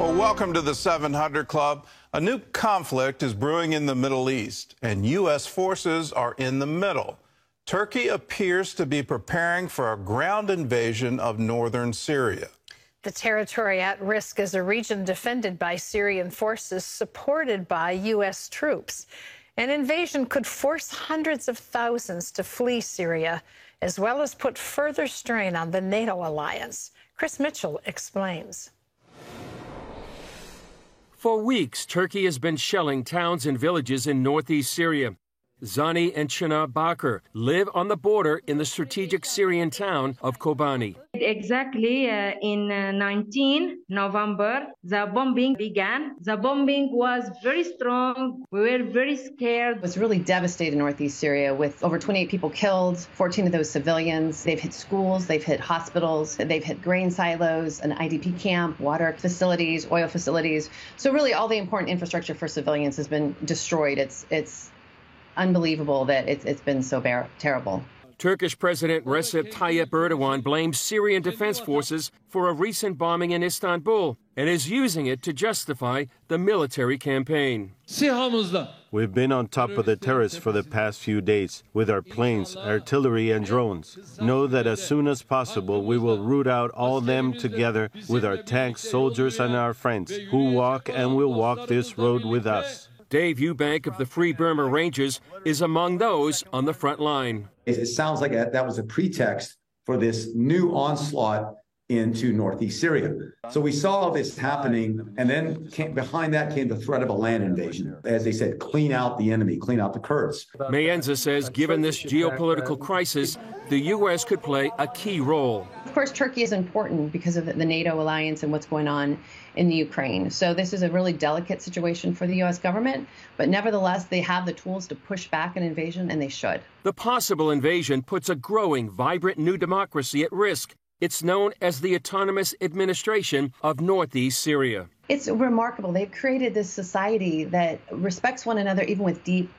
Well, welcome to the 700 Club. A new conflict is brewing in the Middle East, and U.S. forces are in the middle. Turkey appears to be preparing for a ground invasion of northern Syria. The territory at risk is a region defended by Syrian forces supported by U.S. troops. An invasion could force hundreds of thousands to flee Syria, as well as put further strain on the NATO alliance. Chris Mitchell explains. For weeks, Turkey has been shelling towns and villages in northeast Syria. Zani and Çınar Bakır live on the border in the strategic Syrian town of Kobani. Exactly in 19 November, the bombing began. The bombing was very strong. We were very scared. It was really devastated in northeast Syria with over 28 people killed, 14 of those civilians. They've hit schools, they've hit hospitals, they've hit grain silos, an IDP camp, water facilities, oil facilities. So really all the important infrastructure for civilians has been destroyed. It's unbelievable that it's been so terrible. Turkish President Recep Tayyip Erdogan blames Syrian defense forces for a recent bombing in Istanbul and is using it to justify the military campaign. We've been on top of the terrorists for the past few days with our planes, artillery, and drones. Know that as soon as possible, we will root out all of them together with our tanks, soldiers, and our friends who walk and will walk this road with us. Dave Eubank of the Free Burma Rangers is among those on the front line. It sounds like that was a pretext for this new onslaught into northeast Syria. So we saw all this happening, and then behind that came the threat of a land invasion. As they said, clean out the enemy, clean out the Kurds. Mayenza says given this geopolitical crisis, the U.S. could play a key role. Of course, Turkey is important because of the NATO alliance and what's going on in the Ukraine. So this is a really delicate situation for the U.S. government, but nevertheless, they have the tools to push back an invasion, and they should. The possible invasion puts a growing, vibrant new democracy at risk. It's known as the Autonomous Administration of Northeast Syria. It's remarkable. They've created this society that respects one another, even with deep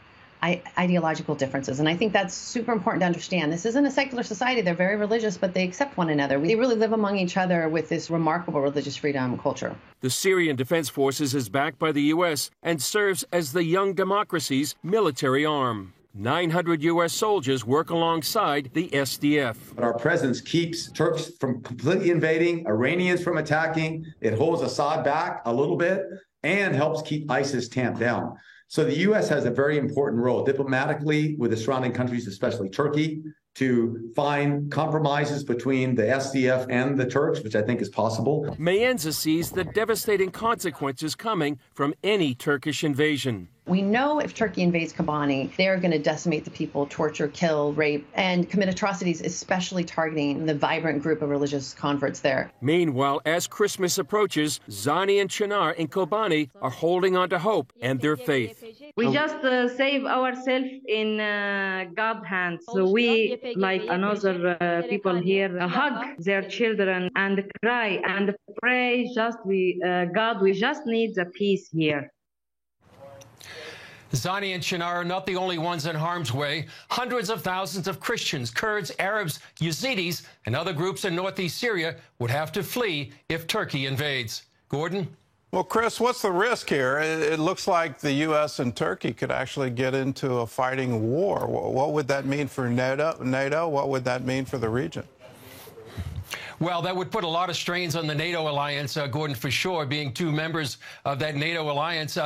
ideological differences. And I think that's super important to understand. This isn't a secular society. They're very religious, but they accept one another. They really live among each other with this remarkable religious freedom culture. The Syrian Defense Forces is backed by the U.S. and serves as the young democracy's military arm. 900 U.S. soldiers work alongside the SDF. Our presence keeps Turks from completely invading, Iranians from attacking. It holds Assad back a little bit and helps keep ISIS tamped down. So the U.S. has a very important role diplomatically with the surrounding countries, especially Turkey, to find compromises between the SDF and the Turks, which I think is possible. Mayenza sees the devastating consequences coming from any Turkish invasion. We know if Turkey invades Kobani, they're going to decimate the people, torture, kill, rape, and commit atrocities, especially targeting the vibrant group of religious converts there. Meanwhile, as Christmas approaches, Zani and Çınar in Kobani are holding on to hope and their faith. We just save ourselves in God's hands. So we, like another people here, hug their children and cry and pray. God, we just need the peace here. Zani and Çınar are not the only ones in harm's way. Hundreds of thousands of Christians, Kurds, Arabs, Yazidis, and other groups in northeast Syria would have to flee if Turkey invades. Gordon? Well, Chris, what's the risk here? It looks like the U.S. and Turkey could actually get into a fighting war. What would that mean for NATO? What would that mean for the region? Well, that would put a lot of strains on the NATO alliance, Gordon, for sure, being two members of that NATO alliance.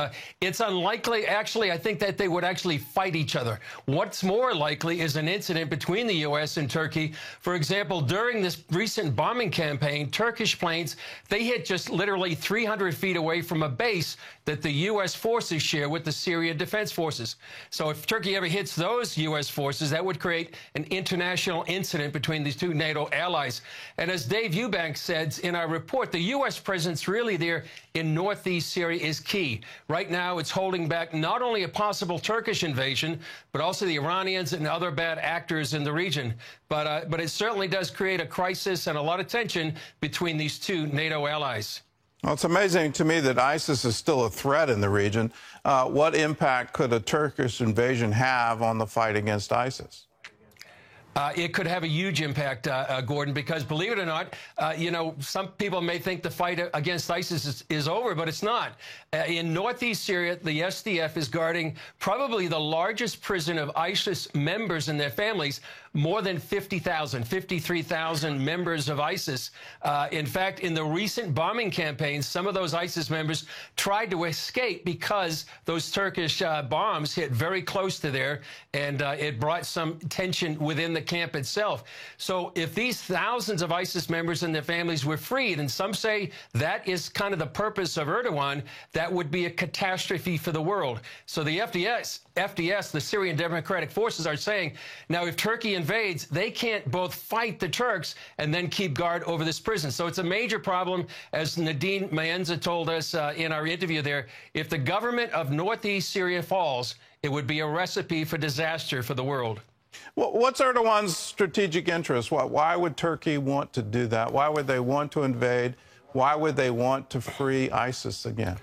It's unlikely, actually, I think that they would actually fight each other. What's more likely is an incident between the U.S. and Turkey. For example, during this recent bombing campaign, Turkish planes, they hit just literally 300 feet away from a base that the U.S. forces share with the Syrian Defense Forces. So if Turkey ever hits those U.S. forces, that would create an international incident between these two NATO allies. And as Dave Eubank said in our report, the U.S. presence really there in northeast Syria is key. Right now, it's holding back not only a possible Turkish invasion, but also the Iranians and other bad actors in the region. But it certainly does create a crisis and a lot of tension between these two NATO allies. Well, it's amazing to me that ISIS is still a threat in the region. What impact could a Turkish invasion have on the fight against ISIS? it could have a huge impact, Gordon, because believe it or not, you know, some people may think the fight against ISIS is over, but it's not. In northeast Syria, the SDF is guarding probably the largest prison of ISIS members and their families, more than 50,000, 53,000 members of ISIS. In fact, in the recent bombing campaigns, some of those ISIS members tried to escape because those Turkish bombs hit very close to there, and it brought some tension within the camp itself. So if these thousands of ISIS members and their families were freed, and some say that is kind of the purpose of Erdogan, that would be a catastrophe for the world. So the FDS, the Syrian Democratic Forces, are saying, now if Turkey invades, they can't both fight the Turks and then keep guard over this prison. So it's a major problem, as Nadine Maenza told us in our interview there. If the government of northeast Syria falls, it would be a recipe for disaster for the world. Well, what's Erdogan's strategic interest? Why would Turkey want to do that? Why would they want to invade? Why would they want to free ISIS again?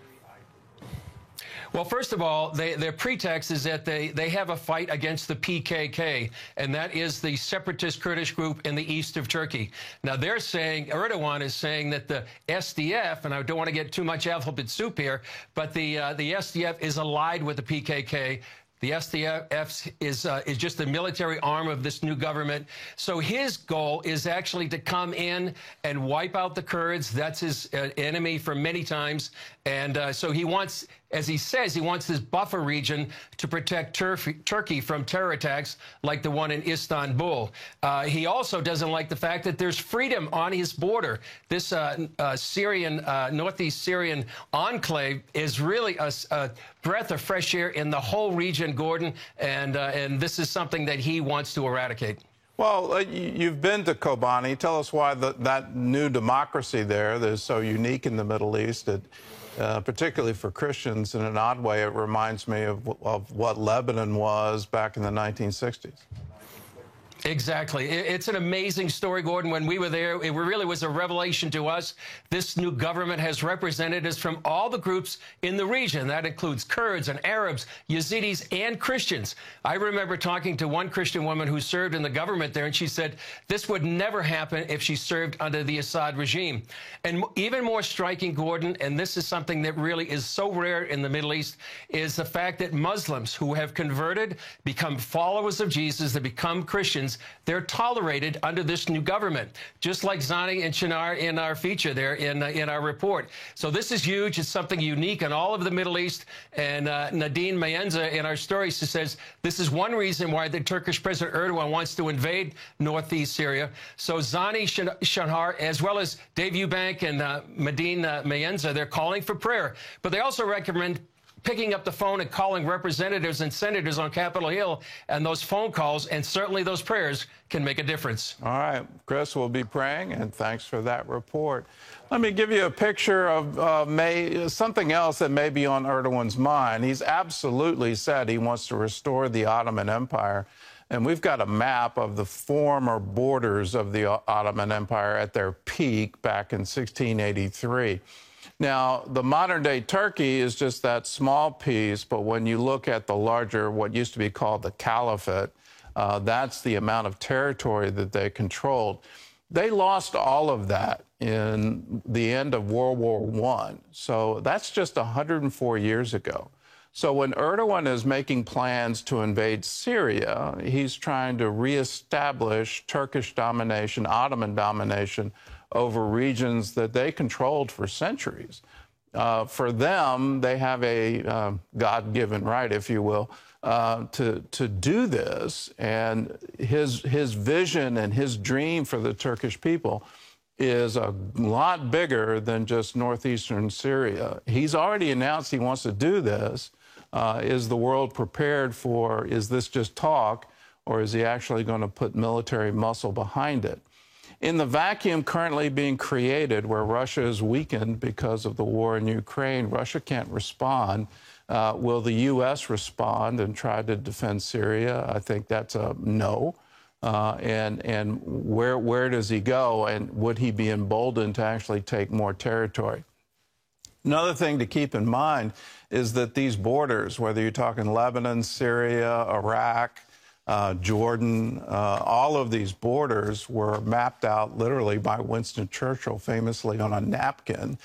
Well, first of all, their pretext is that they have a fight against the PKK, and that is the separatist Kurdish group in the east of Turkey. Now, they're saying, Erdogan is saying that the SDF, and I don't want to get too much alphabet soup here, but the SDF is allied with the PKK. The SDF is just the military arm of this new government. So his goal is actually to come in and wipe out the Kurds. That's his enemy for many times. And so he wants, as he says, he wants this buffer region to protect Turkey from terror attacks like the one in Istanbul. He also doesn't like the fact that there's freedom on his border. This northeast Syrian enclave is really a breath of fresh air in the whole region, Gordon, and this is something that he wants to eradicate. Well, you've been to Kobani. Tell us why that new democracy there that is so unique in the Middle East, particularly for Christians, in an odd way, it reminds me of what Lebanon was back in the 1960s. Exactly. It's an amazing story, Gordon. When we were there, it really was a revelation to us. This new government has representatives from all the groups in the region. That includes Kurds and Arabs, Yazidis, and Christians. I remember talking to one Christian woman who served in the government there, and she said this would never happen if she served under the Assad regime. And even more striking, Gordon, and this is something that really is so rare in the Middle East, is the fact that Muslims who have converted, become followers of Jesus, they become Christians, they're tolerated under this new government, just like Zani and Shinar in our feature there in our report. So this is huge. It's something unique in all of the Middle East. And Nadine Maenza in our story says this is one reason why the Turkish President Erdogan wants to invade northeast Syria. So Zani Shinar, as well as Dave Eubank and Nadine Maenza, they're calling for prayer. But they also recommend picking up the phone and calling representatives and senators on Capitol Hill, and those phone calls and certainly those prayers can make a difference. All right, Chris, we'll be praying, and thanks for that report. Let me give you a picture of something else that may be on Erdogan's mind. He's absolutely said he wants to restore the Ottoman Empire, and we've got a map of the former borders of the Ottoman Empire at their peak back in 1683. Now, the modern-day Turkey is just that small piece, but when you look at the larger, what used to be called the Caliphate, that's the amount of territory that they controlled. They lost all of that in the end of World War I, so that's just 104 years ago. So when Erdogan is making plans to invade Syria, he's trying to reestablish Turkish domination, Ottoman domination, over regions that they controlled for centuries. For them, they have a God-given right, if you will, to do this. And his vision and his dream for the Turkish people is a lot bigger than just northeastern Syria. He's already announced he wants to do this. Is the world prepared for, is this just talk, or is he actually going to put military muscle behind it? In the vacuum currently being created, where Russia is weakened because of the war in Ukraine, Russia can't respond. Will the U.S. respond and try to defend Syria? I think that's a no. And where does he go? And would he be emboldened to actually take more territory? Another thing to keep in mind is that these borders, whether you're talking Lebanon, Syria, Iraq, Jordan, all of these borders were mapped out literally by Winston Churchill, famously on a napkin.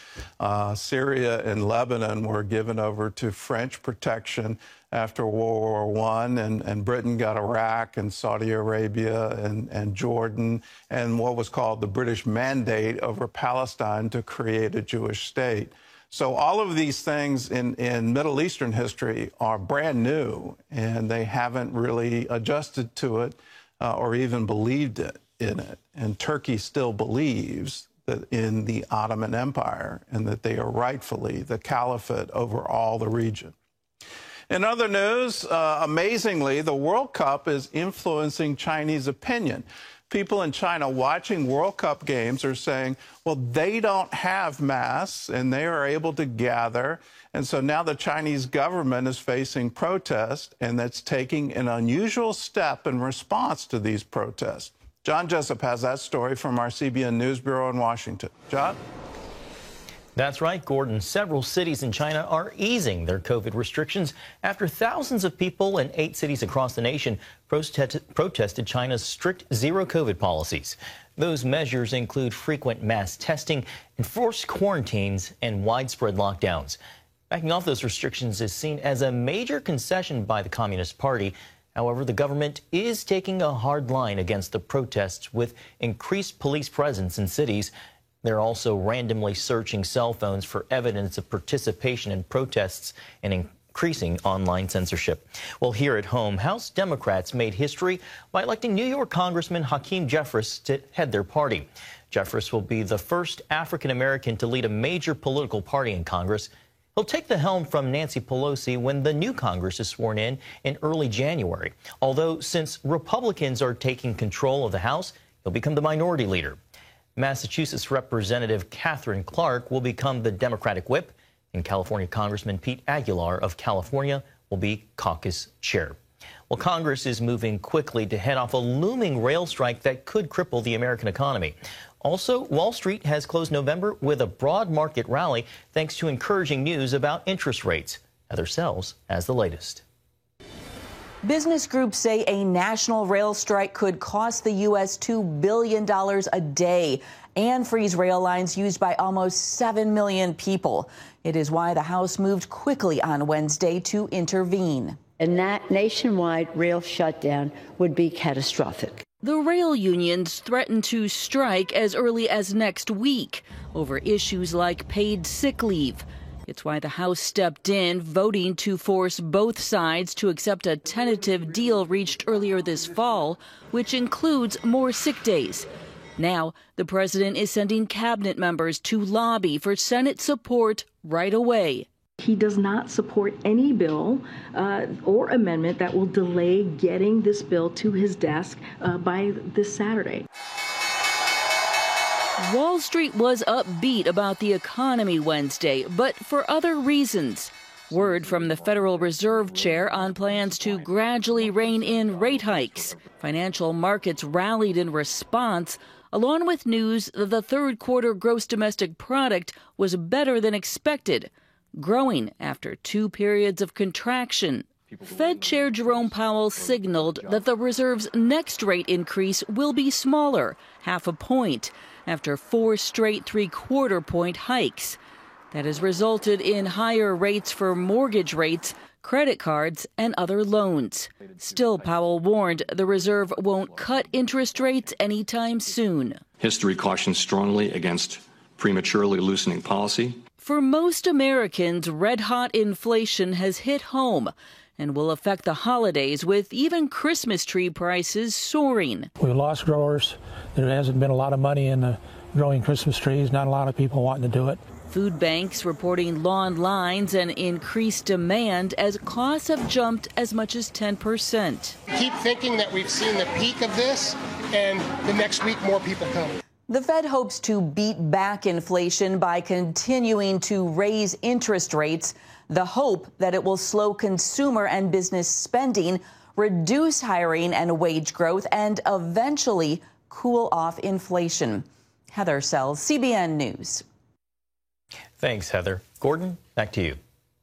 Syria and Lebanon were given over to French protection after World War I, and Britain got Iraq and Saudi Arabia and Jordan, and what was called the British Mandate over Palestine to create a Jewish state. So all of these things in Middle Eastern history are brand new, and they haven't really adjusted to it or even believed in it. And Turkey still believes that in the Ottoman Empire and that they are rightfully the caliphate over all the region. In other news, amazingly, the World Cup is influencing Chinese opinion. People in China watching World Cup games are saying, well, they don't have masks and they are able to gather. And so now the Chinese government is facing protest, and that's taking an unusual step in response to these protests. John Jessup has that story from our CBN News Bureau in Washington. John? That's right, Gordon. Several cities in China are easing their COVID restrictions after thousands of people in 8 cities across the nation protested China's strict zero COVID policies. Those measures include frequent mass testing, enforced quarantines, and widespread lockdowns. Backing off those restrictions is seen as a major concession by the Communist Party. However, the government is taking a hard line against the protests with increased police presence in cities. They're also randomly searching cell phones for evidence of participation in protests and increasing online censorship. Well, here at home, House Democrats made history by electing New York Congressman Hakeem Jeffries to head their party. Jeffries will be the first African-American to lead a major political party in Congress. He'll take the helm from Nancy Pelosi when the new Congress is sworn in early January. Although since Republicans are taking control of the House, he'll become the minority leader. Massachusetts Representative Catherine Clark will become the Democratic whip, and California Congressman Pete Aguilar of California will be caucus chair. Well, Congress is moving quickly to head off a looming rail strike that could cripple the American economy. Also, Wall Street has closed November with a broad market rally thanks to encouraging news about interest rates. Heather Sells has the latest. Business groups say a national rail strike could cost the U.S. $2 billion a day and freeze rail lines used by almost 7 million people. It is why the House moved quickly on Wednesday to intervene. And that nationwide rail shutdown would be catastrophic. The rail unions threaten to strike as early as next week over issues like paid sick leave. It's why the House stepped in, voting to force both sides to accept a tentative deal reached earlier this fall, which includes more sick days. Now, the president is sending cabinet members to lobby for Senate support right away. He does not support any bill or amendment that will delay getting this bill to his desk by this Saturday. Wall Street was upbeat about the economy Wednesday, but for other reasons. Word from the Federal Reserve Chair on plans to gradually rein in rate hikes. Financial markets rallied in response, along with news that the third quarter gross domestic product was better than expected, growing after 2 periods of contraction. Fed Chair Jerome Powell signaled that the Reserve's next rate increase will be smaller, 0.5 point, after 4 straight 3/4 point hikes. That has resulted in higher rates for mortgage rates, credit cards, and other loans. Still, Powell warned the Reserve won't cut interest rates anytime soon. History cautions strongly against prematurely loosening policy. For most Americans, red-hot inflation has hit home and will affect the holidays, with even Christmas tree prices soaring. We've lost growers. There hasn't been a lot of money in growing Christmas trees, not a lot of people wanting to do it. Food banks reporting long lines and increased demand as costs have jumped as much as 10%. Keep thinking that we've seen the peak of this, and the next week more people come. The Fed hopes to beat back inflation by continuing to raise interest rates. The hope that it will slow consumer and business spending, reduce hiring and wage growth, and eventually cool off inflation. Heather Sells, CBN News. Thanks, Heather. Gordon, back to you.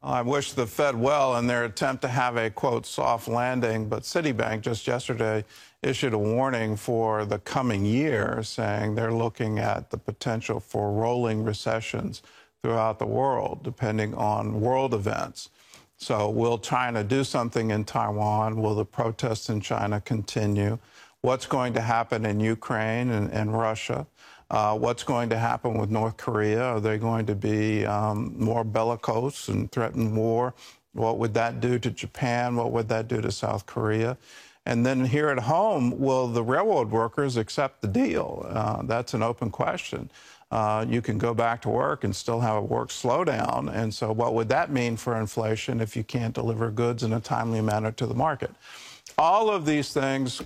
I wish the Fed well in their attempt to have a, quote, soft landing, but Citibank just yesterday issued a warning for the coming year, saying they're looking at the potential for rolling recessions throughout the world, depending on world events. So will China do something in Taiwan? Will the protests in China continue? What's going to happen in Ukraine and Russia? What's going to happen with North Korea? Are they going to be more bellicose and threaten war? What would that do to Japan? What would that do to South Korea? And then here at home, will the railroad workers accept the deal? That's an open question. You can go back to work and still have a work slowdown. And so what would that mean for inflation if you can't deliver goods in a timely manner to the market? All of these things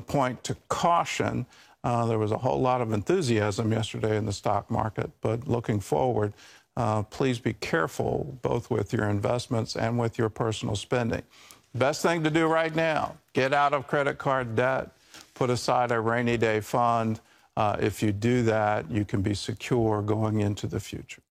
point to caution. There was a whole lot of enthusiasm yesterday in the stock market, but looking forward, please be careful both with your investments and with your personal spending. Best thing to do right now, get out of credit card debt, put aside a rainy day fund. If you do that, you can be secure going into the future.